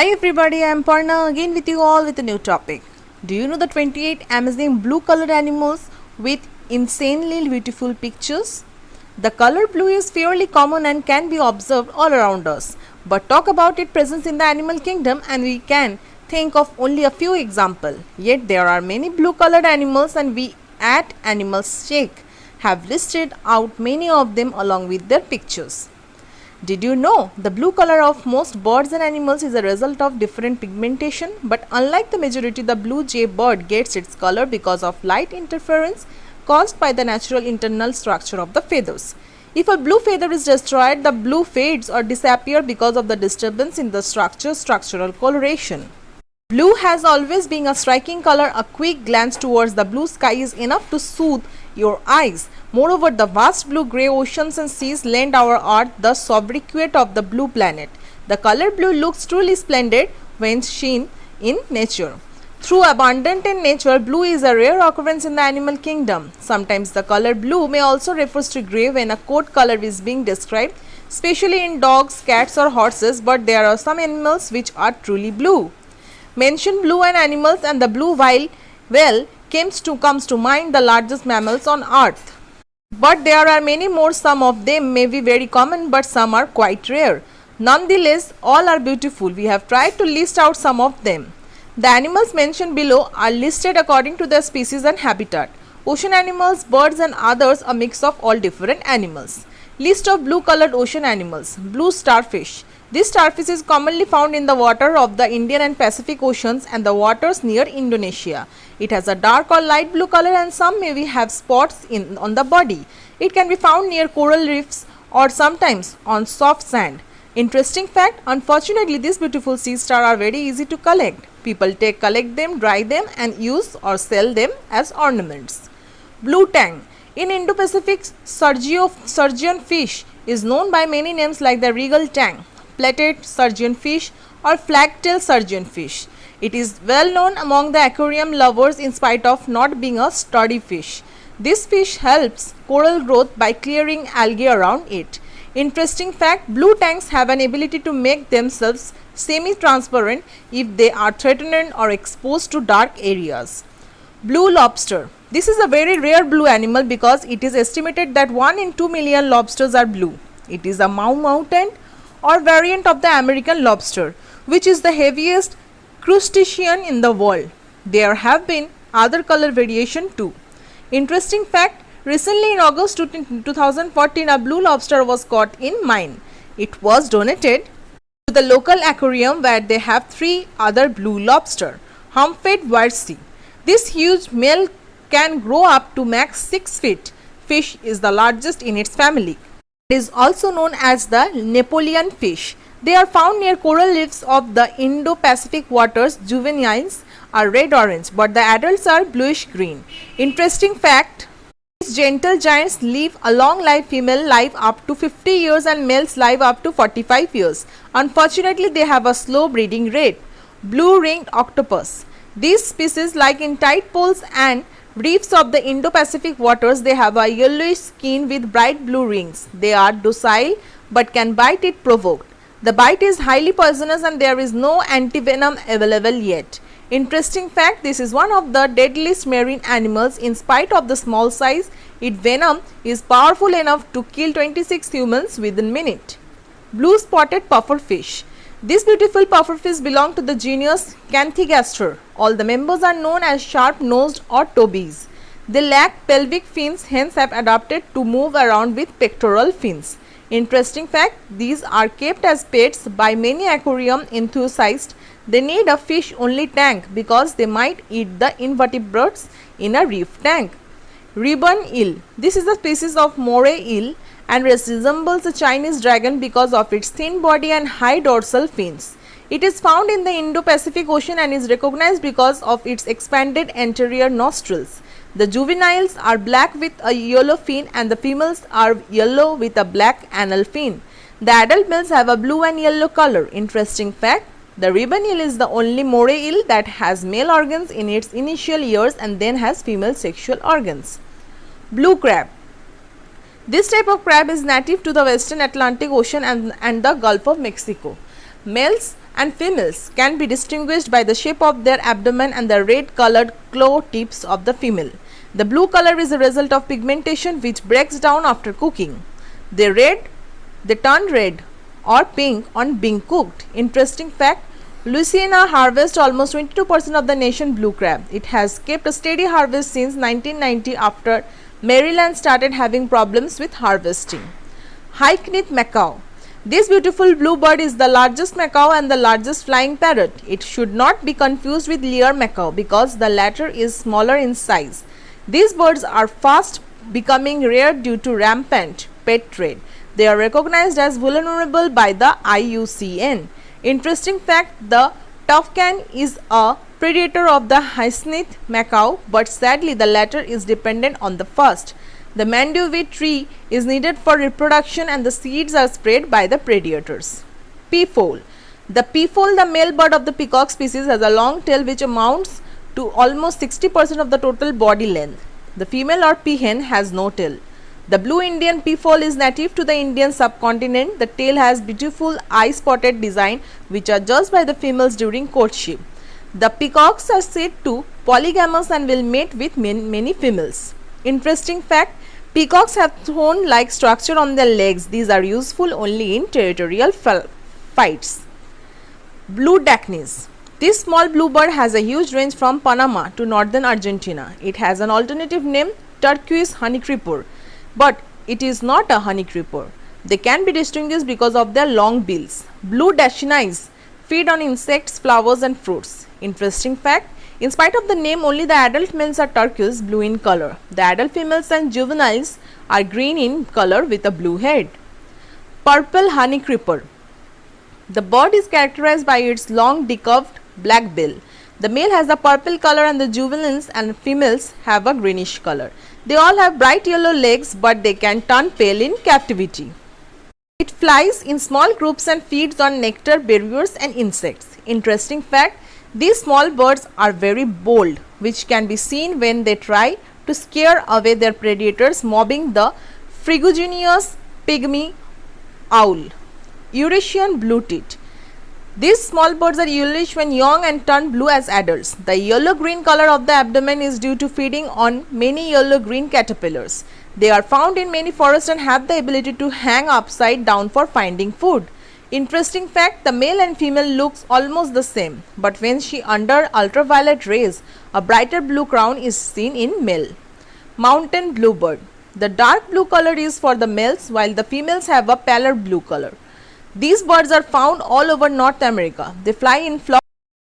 Hi everybody, I am Parna again with you all with a new topic. Do you know the 28 amazing blue colored animals with insanely beautiful pictures? The color blue is fairly common and can be observed all around us. But talk about its presence in the animal kingdom and we can think of only a few examples. Yet there are many blue colored animals and we at Animals Shake have listed out many of them along with their pictures. Did you know the blue color of most birds and animals is a result of different pigmentation? But unlike the majority, the blue jay bird gets its color because of light interference caused by the natural internal structure of the feathers. If a blue feather is destroyed, the blue fades or disappears because of the disturbance in the structural coloration. Blue has always been a striking color. A quick glance towards the blue sky is enough to soothe your eyes. Moreover, the vast blue-grey oceans and seas lend our Earth the sobriquet of the blue planet. The color blue looks truly splendid when seen in nature. Though abundant in nature, blue is a rare occurrence in the animal kingdom. Sometimes the color blue may also refer to grey when a coat color is being described, especially in dogs, cats or horses, but there are some animals which are truly blue. Mention blue and animals and the blue whale comes to mind the largest mammals on earth. But there are many more. Some of them may be very common but some are quite rare. Nonetheless, all are beautiful. We have tried to list out some of them. The animals mentioned below are listed according to their species and habitat. Ocean animals, birds and others, a mix of all different animals. List of blue colored ocean animals. Blue starfish. This starfish is commonly found in the water of the Indian and Pacific Oceans and the waters near Indonesia. It has a dark or light blue color and some maybe have spots on the body. It can be found near coral reefs or sometimes on soft sand. Interesting fact, unfortunately these beautiful sea stars are very easy to collect. People collect them, dry them and use or sell them as ornaments. Blue tang. In Indo-Pacific, sturgeon fish is known by many names like the regal tang, plated sturgeon fish or flagtail sturgeon fish. It is well known among the aquarium lovers in spite of not being a sturdy fish. This fish helps coral growth by clearing algae around it. Interesting fact, blue tangs have an ability to make themselves semi-transparent if they are threatened or exposed to dark areas. Blue lobster. This is a very rare blue animal because it is estimated that 1 in 2 million lobsters are blue. It is a mountain or variant of the American lobster, which is the heaviest crustacean in the world. There have been other color variation too. Interesting fact, recently in August 2014, a blue lobster was caught in Maine. It was donated to the local aquarium where they have 3 other blue lobster. Humphead Wurzie. This huge male can grow up to max 6 feet. Fish is the largest in its family. It is also known as the Napoleon fish. They are found near coral reefs of the Indo-Pacific waters. Juveniles are red-orange, but the adults are bluish-green. Interesting fact, these gentle giants live a long life. Female live up to 50 years and males live up to 45 years. Unfortunately, they have a slow breeding rate. Blue-ringed octopus. These species, like in tide pools and reefs of the Indo-Pacific waters, they have a yellowish skin with bright blue rings. They are docile but can bite if provoked. The bite is highly poisonous and there is no antivenom available yet. Interesting fact, this is one of the deadliest marine animals. In spite of the small size, its venom is powerful enough to kill 26 humans within a minute. Blue spotted pufferfish. This beautiful pufferfish belong to the genus Canthigaster. All the members are known as sharp-nosed or tobies. They lack pelvic fins, hence have adapted to move around with pectoral fins. Interesting fact, these are kept as pets by many aquarium enthusiasts. They need a fish-only tank because they might eat the invertebrates in a reef tank. Ribbon eel. This is a species of moray eel and resembles a Chinese dragon because of its thin body and high dorsal fins. It is found in the Indo-Pacific Ocean and is recognized because of its expanded anterior nostrils. The juveniles are black with a yellow fin and the females are yellow with a black anal fin. The adult males have a blue and yellow color. Interesting fact, the ribbon eel is the only moray eel that has male organs in its initial years and then has female sexual organs. Blue crab. This type of crab is native to the western Atlantic Ocean and the Gulf of Mexico. Males and females can be distinguished by the shape of their abdomen and the red colored claw tips of the female. The blue color is a result of pigmentation which breaks down after cooking. They turn red or pink on being cooked. Interesting fact, Louisiana harvests almost 22% of the nation blue crab. It has kept a steady harvest since 1990 after Maryland started having problems with harvesting. High-kneed macaw. This beautiful blue bird is the largest macaw and the largest flying parrot. It should not be confused with lyre macaw because the latter is smaller in size. These birds are fast becoming rare due to rampant pet trade. They are recognized as vulnerable by the IUCN. Interesting fact, the toucan is a predator of the high-kneed macaw, but sadly the latter is dependent on the first. The mandiovi tree is needed for reproduction and the seeds are spread by the predators. Peafowl. The peafowl, the male bird of the peacock species, has a long tail which amounts to almost 60% of the total body length. The female or peahen has no tail. The blue Indian peafowl is native to the Indian subcontinent. The tail has beautiful eye-spotted design which are judged by the females during courtship. The peacocks are said to polygamous and will mate with many females. Interesting fact, peacocks have thorn-like structure on their legs. These are useful only in territorial fights. Blue Dacnys. This small blue bird has a huge range from Panama to northern Argentina. It has an alternative name, turquoise honeycreeper, but it is not a honeycreeper. They can be distinguished because of their long bills. Blue Dacnys feed on insects, flowers and fruits. Interesting fact, in spite of the name, only the adult males are turquoise blue in color. The adult females and juveniles are green in color with a blue head. Purple honeycreeper. The bird is characterized by its long decurved black bill. The male has a purple color and the juveniles and females have a greenish color. They all have bright yellow legs, but they can turn pale in captivity. It flies in small groups and feeds on nectar, berries and insects. Interesting fact, these small birds are very bold, which can be seen when they try to scare away their predators, mobbing the Phrygogenous pygmy owl. Eurasian blue tit. These small birds are yellowish when young and turn blue as adults. The yellow-green color of the abdomen is due to feeding on many yellow-green caterpillars. They are found in many forests and have the ability to hang upside down for finding food. Interesting fact, the male and female looks almost the same, but when she under ultraviolet rays, a brighter blue crown is seen in male. Mountain bluebird. The dark blue color is for the males while the females have a paler blue color. These birds are found all over North America. They fly in flocks